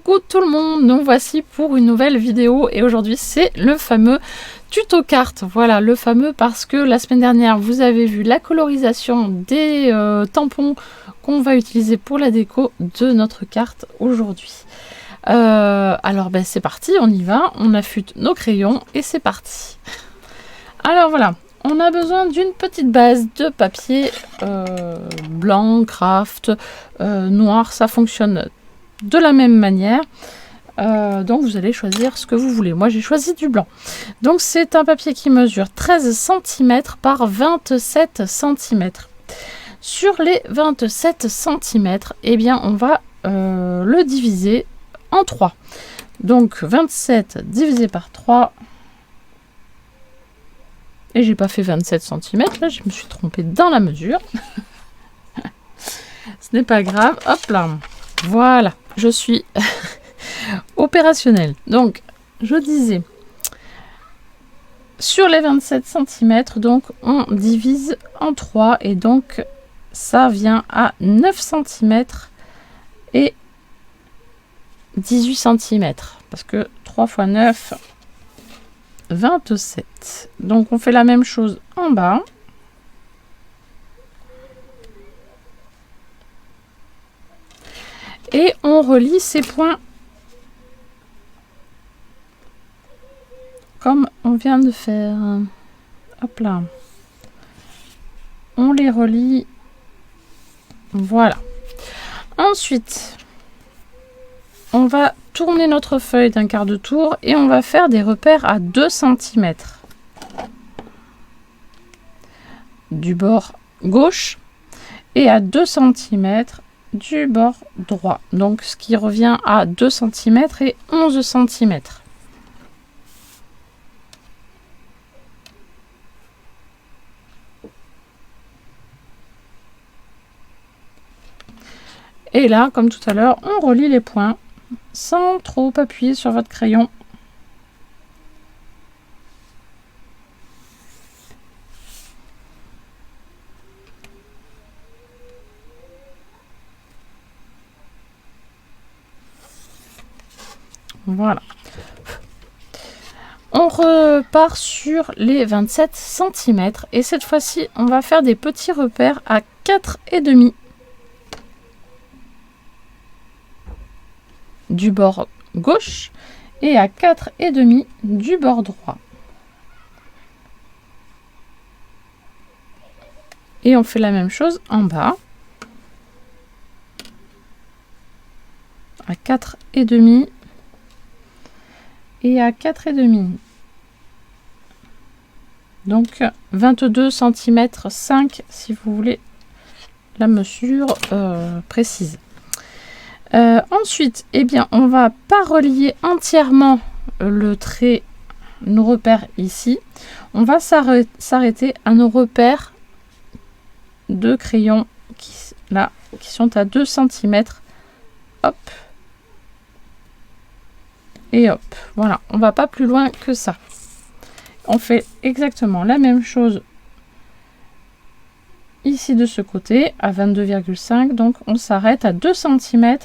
Coucou tout le monde, nous voici pour une nouvelle vidéo et aujourd'hui c'est le fameux tuto carte. Voilà, le fameux parce que la semaine dernière vous avez vu la colorisation des tampons qu'on va utiliser pour la déco de notre carte aujourd'hui. Alors ben, c'est parti, on y va, on affûte nos crayons et c'est parti. Alors voilà, on a besoin d'une petite base de papier blanc, craft, noir, ça fonctionne de la même manière. Donc vous allez choisir ce que vous voulez. Moi j'ai choisi du blanc. Donc c'est un papier qui mesure 13 cm par 27 cm. Sur les 27 cm, eh bien on va le diviser en 3. Donc 27 divisé par 3. Et j'ai pas fait 27 cm, là je me suis trompée dans la mesure. Ce n'est pas grave, hop là. Voilà, je suis opérationnel. Donc, je disais, sur les 27 cm, donc on divise en 3 et donc ça vient à 9 cm et 18 cm. Parce que 3 x 9, 27. Donc on fait la même chose en bas. Et on relie ces points comme on vient de faire. Hop là. On les relie. Voilà. Ensuite, on va tourner notre feuille d'un quart de tour et on va faire des repères à 2 cm. Du bord gauche et à 2 cm du bord droit. Donc ce qui revient à 2 cm et 11 cm. Et là, comme tout à l'heure, on relie les points sans trop appuyer sur votre crayon. Voilà. On repart sur les 27 cm et cette fois-ci, on va faire des petits repères à 4,5 du bord gauche et à 4,5 du bord droit. Et on fait la même chose en bas. À 4,5 et à 4,5. Donc 22 cm 5 si vous voulez la mesure précise. Ensuite, eh bien, on va pas relier entièrement le trait, nos repères ici. On va s'arrêter à nos repères de crayon qui sont à 2 cm. Hop. Et hop. Voilà, on va pas plus loin que ça. On fait exactement la même chose ici de ce côté à 22,5. Donc on s'arrête à 2 cm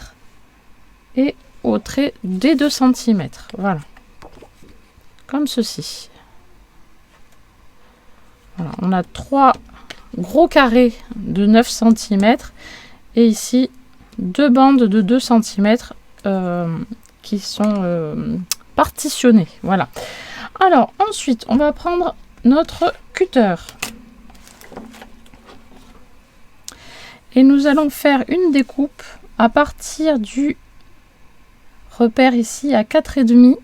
et au trait des 2 cm. Voilà. Comme ceci. Voilà, on a 3 gros carrés de 9 cm et ici 2 bandes de 2 cm qui sont partitionnées. Voilà. Alors ensuite, on va prendre notre cutter. Et nous allons faire une découpe à partir du repère ici à 4,5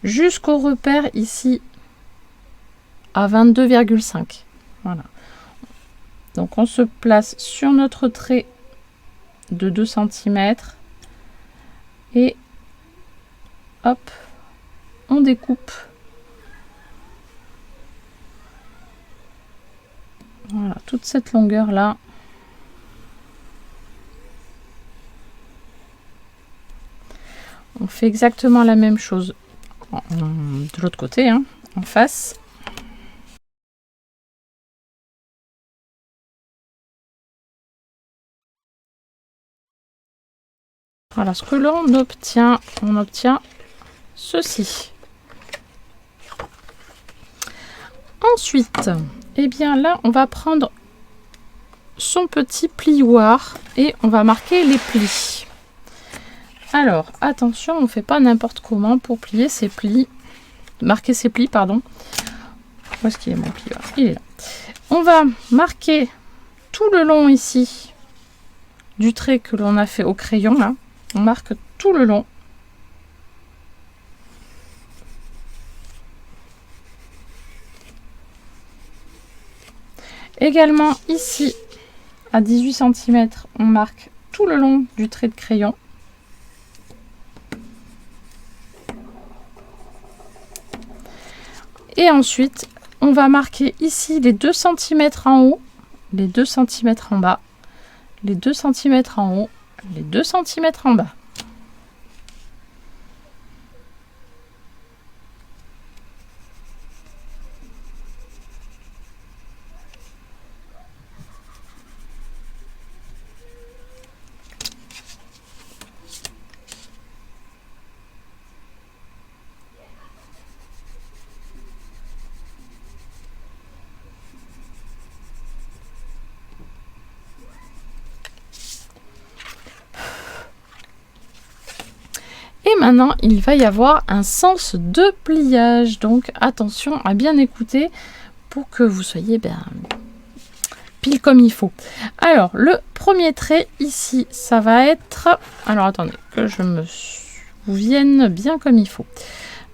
jusqu'au repère ici à 22,5. Voilà. Donc on se place sur notre trait de 2 cm et hop, on découpe. Voilà, toute cette longueur là. On fait exactement la même chose de l'autre côté, hein, en face. Voilà ce que l'on obtient. On obtient ceci. Ensuite, eh bien là, on va prendre son petit plioir et on va marquer les plis. Alors, attention, on ne fait pas n'importe comment pour plier ses plis. Marquer ses plis, pardon. Où est-ce qu'il est mon plioir? Il est là. On va marquer tout le long ici du trait que l'on a fait au crayon, là. On marque tout le long. Également ici, à 18 cm, on marque tout le long du trait de crayon. Et ensuite, on va marquer ici les 2 cm en haut, les 2 cm en bas, les 2 cm en haut, les 2 cm en bas. Et maintenant, il va y avoir un sens de pliage. Donc, attention à bien écouter pour que vous soyez pile comme il faut. Alors, le premier trait ici, ça va être... Alors, attendez, que je me souvienne bien comme il faut.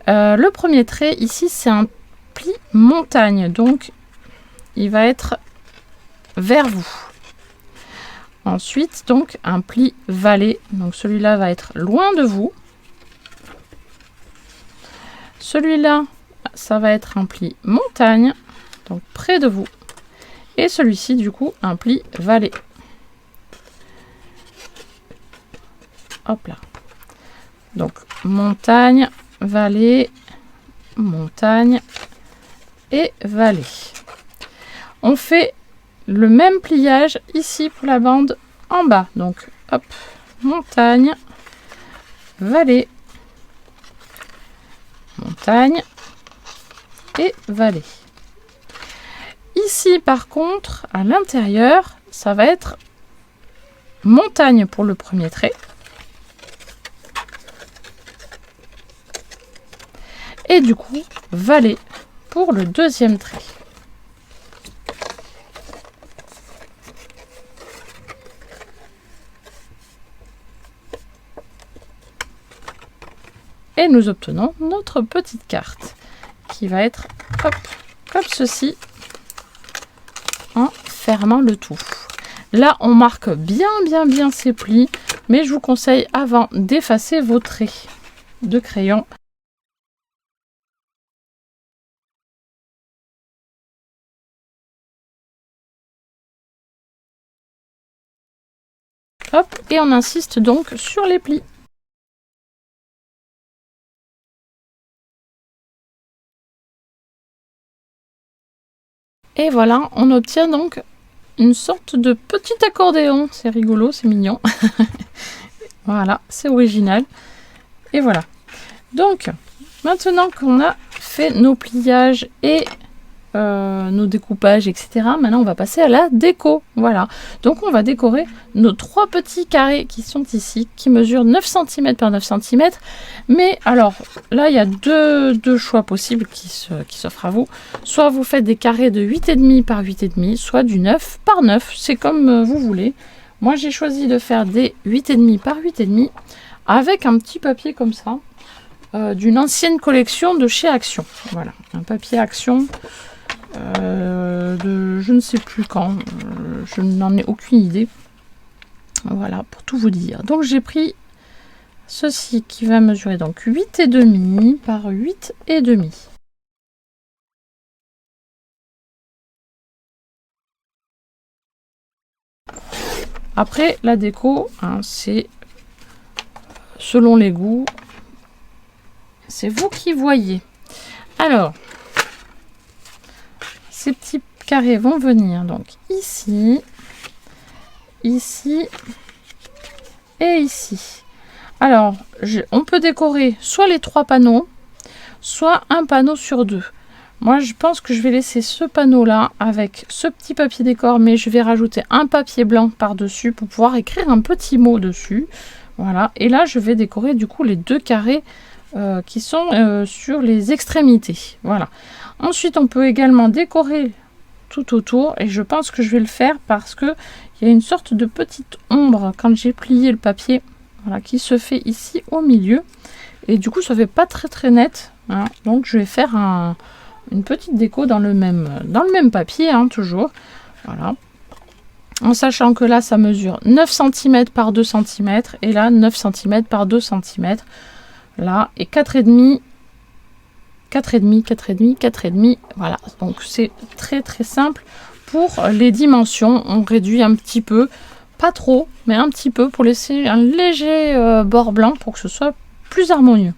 Le premier trait ici, c'est un pli montagne. Donc, il va être vers vous. Ensuite, donc, un pli vallée. Donc, celui-là va être loin de vous. Celui-là, ça va être un pli montagne, donc près de vous. Et celui-ci, du coup, un pli vallée. Hop là. Donc, montagne, vallée, montagne et vallée. On fait le même pliage ici pour la bande en bas. Donc, hop, montagne, vallée, montagne et vallée. Ici, par contre, à l'intérieur, ça va être montagne pour le premier trait. Et du coup, vallée pour le deuxième trait. Et nous obtenons notre petite carte qui va être hop, comme ceci en fermant le tout. Là, on marque bien ces plis, mais je vous conseille avant d'effacer vos traits de crayon. Hop, et on insiste donc sur les plis. Et voilà, on obtient donc une sorte de petit accordéon. C'est rigolo, c'est mignon. Voilà, c'est original. Et voilà. Donc, maintenant qu'on a fait nos pliages et nos découpages, etc., maintenant on va passer à la déco. Voilà. Donc, on va décorer nos 3 petits carrés qui sont ici, qui mesurent 9 cm par 9 cm. Mais alors, là, il y a deux choix possibles qui s'offrent à vous. Soit vous faites des carrés de 8,5 par 8,5, soit du 9 par 9. C'est comme vous voulez. Moi, j'ai choisi de faire des 8,5 par 8,5 avec un petit papier comme ça, d'une ancienne collection de chez Action. Voilà, un papier Action de je ne sais plus quand. Je n'en ai aucune idée. Voilà, pour tout vous dire. Donc, j'ai pris ceci qui va mesurer donc 8,5 par 8,5. Après, la déco, hein, c'est selon les goûts. C'est vous qui voyez. Alors, ces petits carrés vont venir donc ici, ici et ici. Alors, on peut décorer soit les 3 panneaux, soit un panneau sur 2. Moi, je pense que je vais laisser ce panneau-là avec ce petit papier décor, mais je vais rajouter un papier blanc par-dessus pour pouvoir écrire un petit mot dessus. Voilà. Et là, je vais décorer du coup les 2 carrés qui sont sur les extrémités. Voilà. Ensuite, on peut également décorer tout autour, et je pense que je vais le faire parce que il y a une sorte de petite ombre quand j'ai plié le papier, voilà, qui se fait ici au milieu, et du coup, ça fait pas très net. Hein. Donc, je vais faire une petite déco dans le même papier, hein, toujours. Voilà. En sachant que là, ça mesure 9 cm par 2 cm, et là, 9 cm par 2 cm. Là, et 4,5, 4,5. Voilà, donc c'est très simple. Pour les dimensions, on réduit un petit peu, pas trop, mais un petit peu, pour laisser un léger bord blanc pour que ce soit plus harmonieux.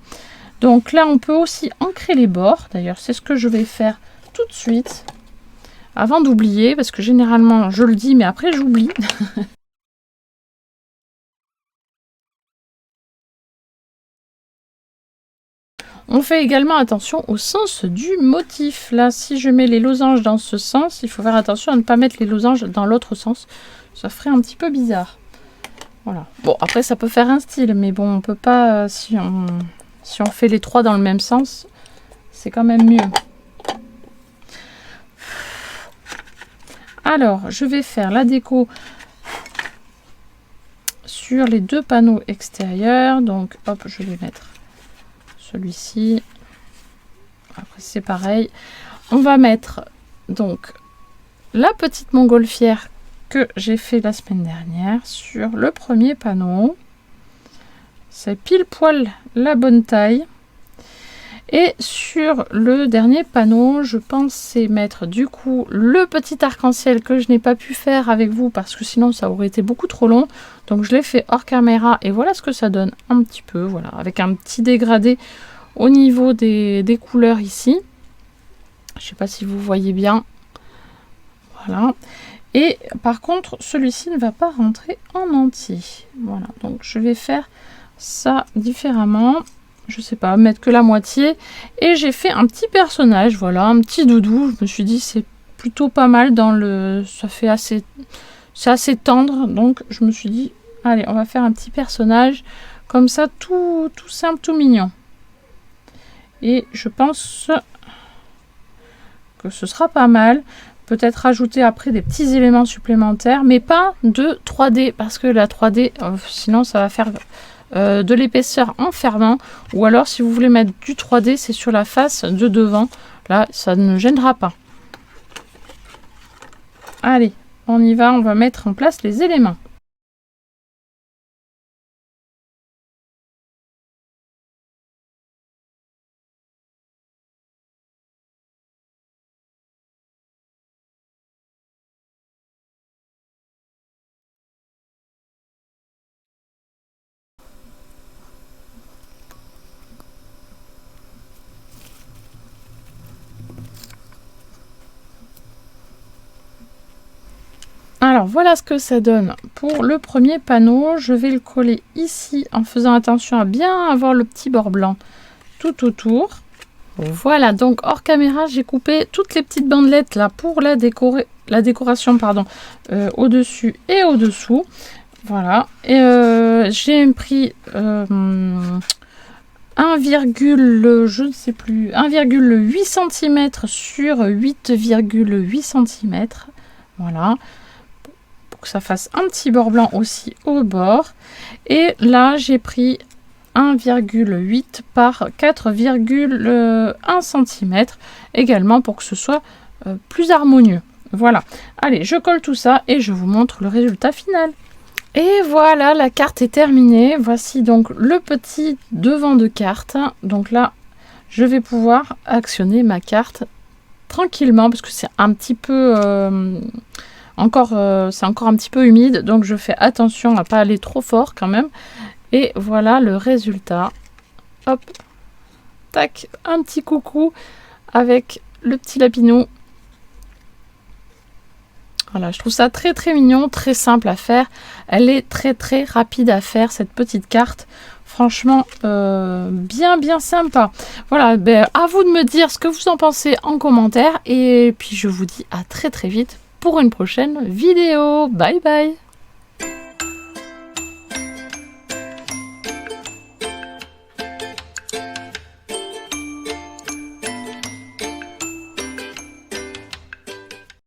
Donc là, on peut aussi ancrer les bords. D'ailleurs, c'est ce que je vais faire tout de suite, avant d'oublier, parce que généralement, je le dis, mais après, j'oublie. On fait également attention au sens du motif. Là, si je mets les losanges dans ce sens, il faut faire attention à ne pas mettre les losanges dans l'autre sens. Ça ferait un petit peu bizarre. Voilà. Bon, après, ça peut faire un style, mais bon, on peut pas... si on fait les 3 dans le même sens, c'est quand même mieux. Alors, je vais faire la déco sur les 2 panneaux extérieurs. Donc, hop, je vais mettre celui-ci. Après, c'est pareil. On va mettre donc la petite montgolfière que j'ai fait la semaine dernière sur le premier panneau. C'est pile poil la bonne taille. Et sur le dernier panneau, je pensais mettre du coup le petit arc-en-ciel que je n'ai pas pu faire avec vous parce que sinon ça aurait été beaucoup trop long. Donc je l'ai fait hors caméra et voilà ce que ça donne un petit peu, voilà, avec un petit dégradé au niveau des couleurs ici. Je ne sais pas si vous voyez bien. Voilà. Et par contre, celui-ci ne va pas rentrer en entier. Voilà, donc je vais faire ça différemment. Je sais pas, mettre que la moitié. Et j'ai fait un petit personnage, voilà, un petit doudou. Je me suis dit, c'est plutôt pas mal dans le... Ça fait assez... C'est assez tendre, donc je me suis dit, allez, on va faire un petit personnage. Comme ça, tout simple, tout mignon. Et je pense que ce sera pas mal. Peut-être rajouter après des petits éléments supplémentaires, mais pas de 3D, parce que la 3D, sinon ça va faire... de l'épaisseur en fermant, ou alors si vous voulez mettre du 3D, c'est sur la face de devant, là ça ne gênera pas. Allez, on y va, on va mettre en place les éléments. Alors voilà ce que ça donne pour le premier panneau. Je vais le coller ici en faisant attention à bien avoir le petit bord blanc tout autour. Voilà, donc hors caméra, j'ai coupé toutes les petites bandelettes là pour la décoration au-dessus et au-dessous. Voilà, et j'ai pris 1,8 cm sur 8,8 cm. Voilà. Que ça fasse un petit bord blanc aussi au bord, et là j'ai pris 1,8 par 4,1 cm également pour que ce soit plus harmonieux. Voilà, allez, je colle tout ça et je vous montre le résultat final. Et voilà, la carte est terminée. Voici donc le petit devant de carte. Donc là je vais pouvoir actionner ma carte tranquillement parce que c'est un petit peu c'est encore un petit peu humide, donc je fais attention à pas aller trop fort quand même. Et voilà le résultat. Hop, tac, un petit coucou avec le petit lapinou. Voilà, je trouve ça très mignon, très simple à faire. Elle est très rapide à faire, cette petite carte. Franchement, bien sympa. Voilà, ben, à vous de me dire ce que vous en pensez en commentaire. Et puis je vous dis à très vite pour une prochaine vidéo. Bye bye.